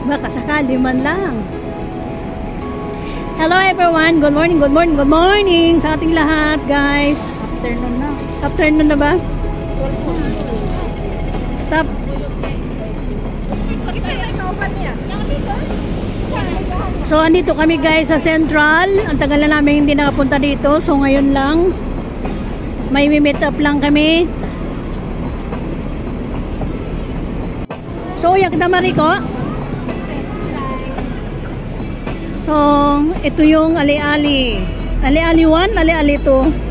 Baka sakali man lang. Hello everyone, good morning, good morning, good morning sa ating lahat guys. Afternoon na. Afternoon na ba? Stop. So andito kami guys sa Central. Ang tagal na namin hindi nakapunta dito. So ngayon lang may meet up lang kami. So uyak kita Mariko. So ito yung ali-ali. Ali-ali 1, ali-ali 2.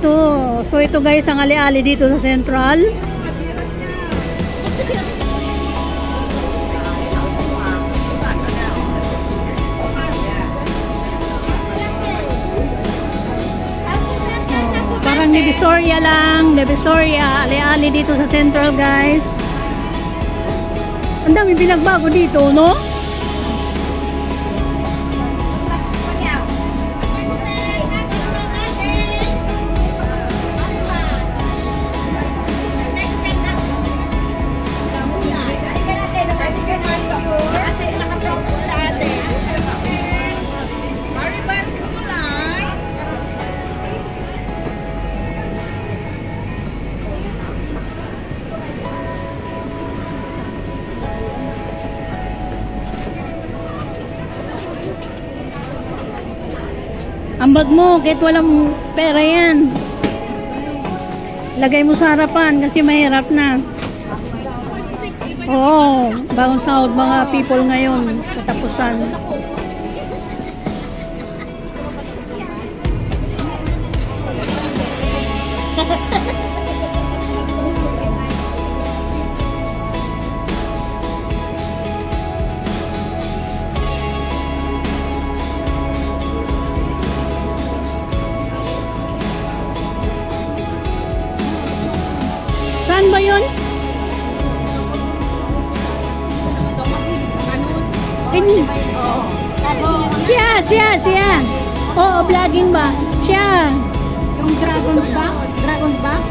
To. So ito guys ang ali-ali dito sa Central. Parang Divisoria lang, Divisoria, ali-ali dito sa Central guys. Ang dami pinagbago dito, no? Ang bag mo, kahit walang pera yan. Lagay mo sa harapan kasi mahirap na. Oo, bagong sahod mga people ngayon. Katapusan. Saan ba yun? Siya. Oo, vlogging ba? Siya. Yung Dragon's Back? Dragon's Back?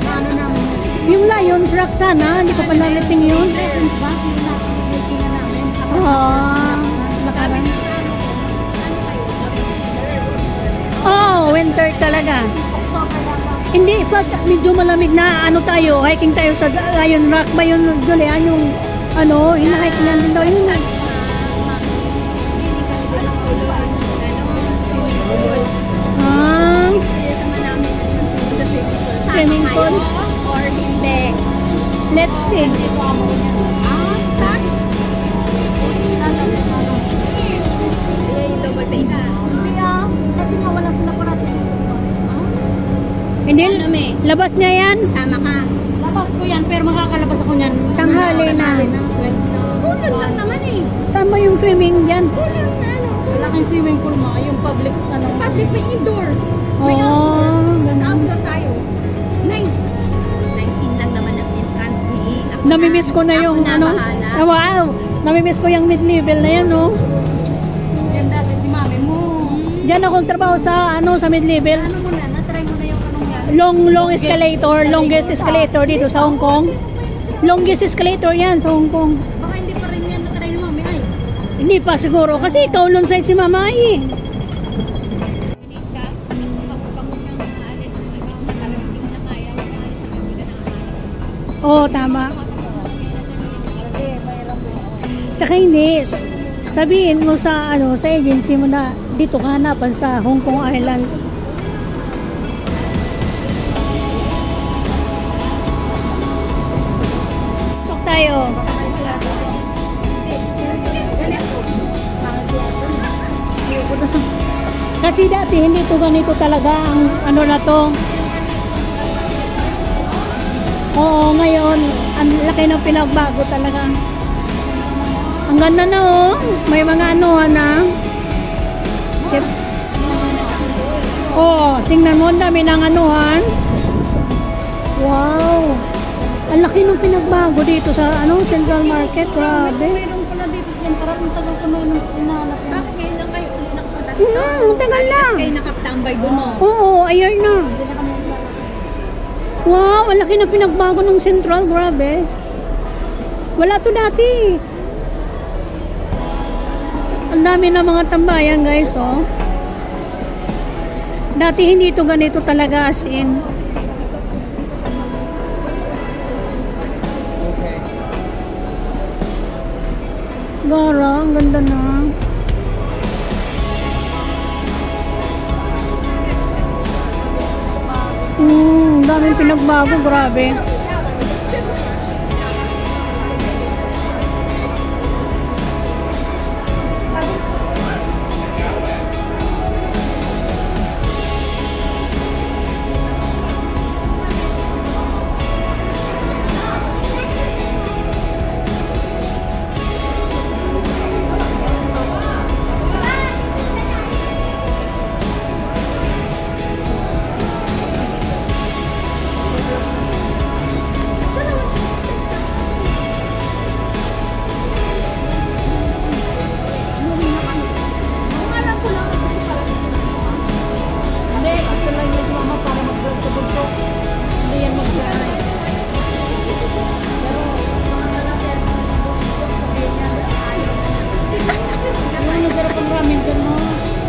Ano namin? Yung Lion Rock sana, hindi ko pa naliting yun. Dragon's Back? Yung natin na namin. Makaran. Oh, winter talaga. Hindi, pag medyo malamig na ano tayo, hiking tayo sa Lion Rock ba yun, Julian, yung ano, hinahike na din daw yun. Swimming pool? Or hindi? Let's see. Saan? Double pay ka. Hindi kasi nga wala sila parati. Hindi, labas niya yan. Sama ka. Labas ko yan, pero makakalabas ako niyan. Tanghali na. Kulang lang naman eh. Saan ba yung swimming dyan? Kulang na ano. Malaking swimming pool mo, yung public ano. Public may indoor. May outdoor. Outdoor tayo. 19 lang naman ang entrance ni. Namimiss ko na yung ano. Wow! Namimiss ko yung mid-level na yan, no? Diyan dati si mami mo. Diyan akong trabaho sa ano sa mid-level. Ano mo na, natry mo na yung anong yan? Longest escalator dito sa Hong Kong. Longest escalator yan sa Hong Kong. Baka hindi pa rin yan natry ni mami ay. Hindi pa siguro kasi ikaw long side si mama eh. Oo, tama. Tsaka hindi, sabihin mo sa ano sa agency mo na dito ka hanapan sa Hong Kong Island. Tok tayo. Kasi dati hindi to ganito talaga ang ano na to. Oo, ngayon, ang laki ng pinagbago talaga. Ang ganda na oh. May mga anuhan na. Chips. Oh, tingnan mo, ang dami ng anuhan. Wow. Ang laki ng pinagbago dito sa ano Central Market. Grabe. Meron pala dito sa Central. Ang tagal ko na hinahanap. Bakit ngayon lang kayo uli nakapunta dito? Tagal lang. Kayo nakaptambay doon mo. Oo, ayun na. Wow, ang laki na pinagbago ng Central. Grabe. Wala to dati. Ang dami na mga tambayan, guys, oh. Dati hindi ito ganito talaga, as in. Gara, ang ganda na. Daming pinagbago, grabe.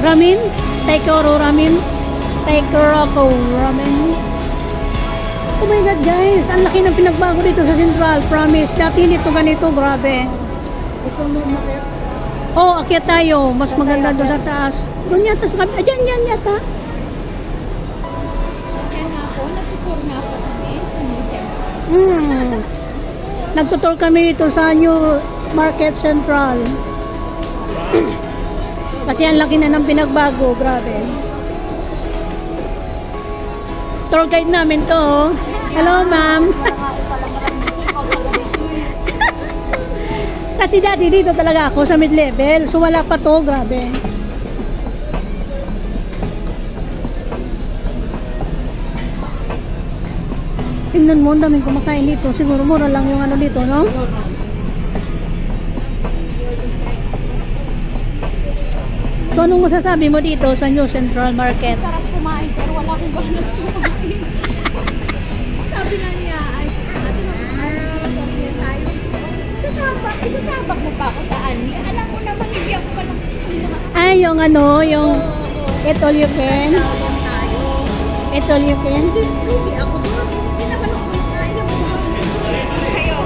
Ramen? Taikoro ramen? Taikoro ramen? Oh my god, guys, ang laki ng pinagbago dito sa Central, promise. Dati dito ganito, grabe. Gusto mo umakit? Oh, akyat tayo. Mas maganda doon sa taas. Doon yata sa kabila. Diyan yata. Kaya nga po, nagtutur nga po kami sa museum. Nagtutur kami dito sa New Market Central. Kasi ang laki na ng pinagbago, grabe. Tour guide namin to, oh. Hello, ma'am. Kasi dati dito talaga ako sa mid-level, so wala pa to, grabe. Tingnan mo, ang daming kumakain dito. Siguro mura lang yung ano dito, no? So, anong masasabi mo dito sa New Central Market? Sarap kumain, pero wala akong gana kumain. Sabi nga niya, ay, ate na tayo. Isasabak mo pa ako sa ani. Alam mo naman, hindi ako palang Ay, yung ano, yung Eat All You Can. tayo. Eat All You Can. Hindi ako doon. Hindi naman ako kaya mo. Kayo.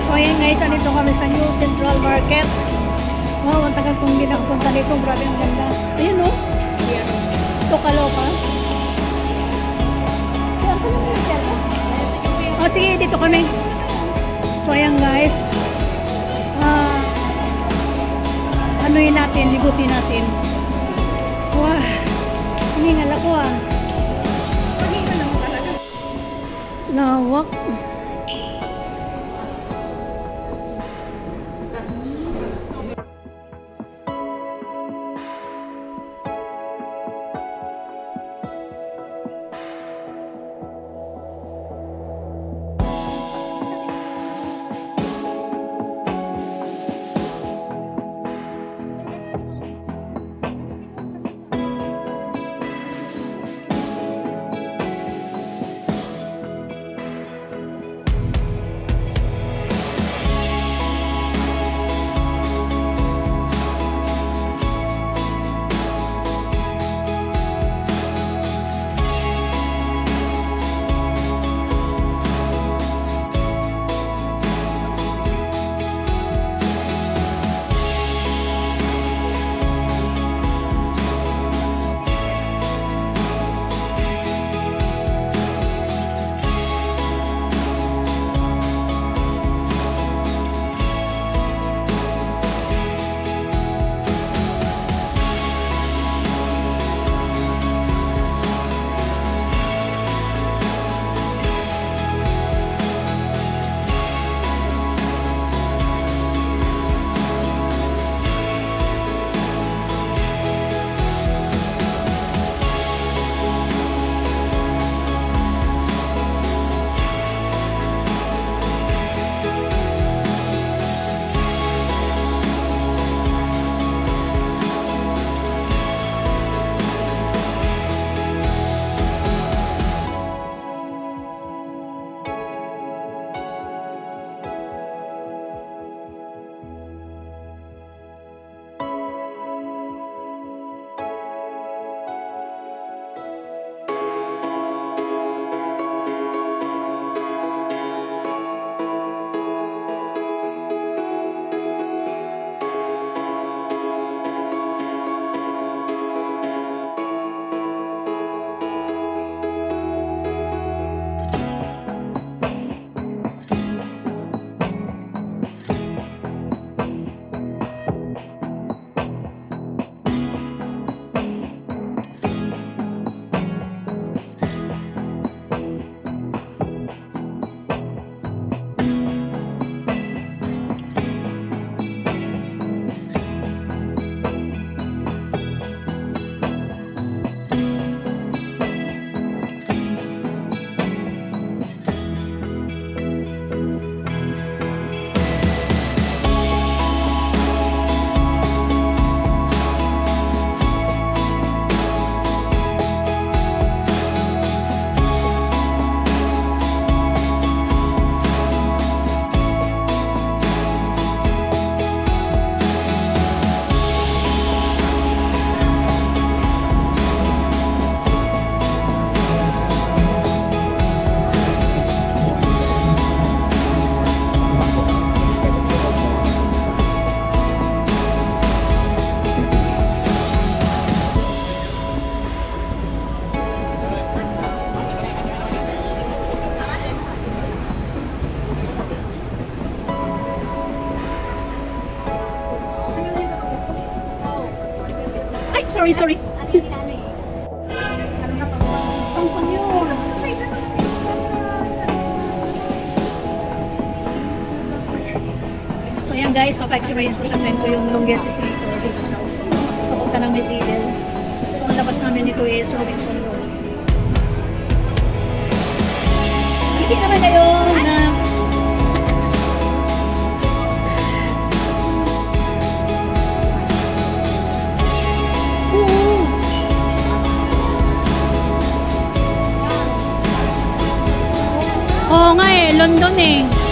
So, ayan guys, andito kami sa New Central Market. Wow, ang tagal kong hindi nakapunta dito. Grabe, ang ganda. Ayun, no? Ito kaloka. Oh, sige, dito kami. So, ayan guys. Anuhin natin, libutin natin. Wow, hiningal ako ah. Lawak. sorry. Ano yung nanay? Ano na pag Pang yun. sa side na naman So yan guys, papa-experience ko sa friend ko yung longest escalator dito sa papunta ng Medellin. So ang labas namin dito is Robinson Road. Hindi naman kayo na Oo. Oo nga eh, London eh.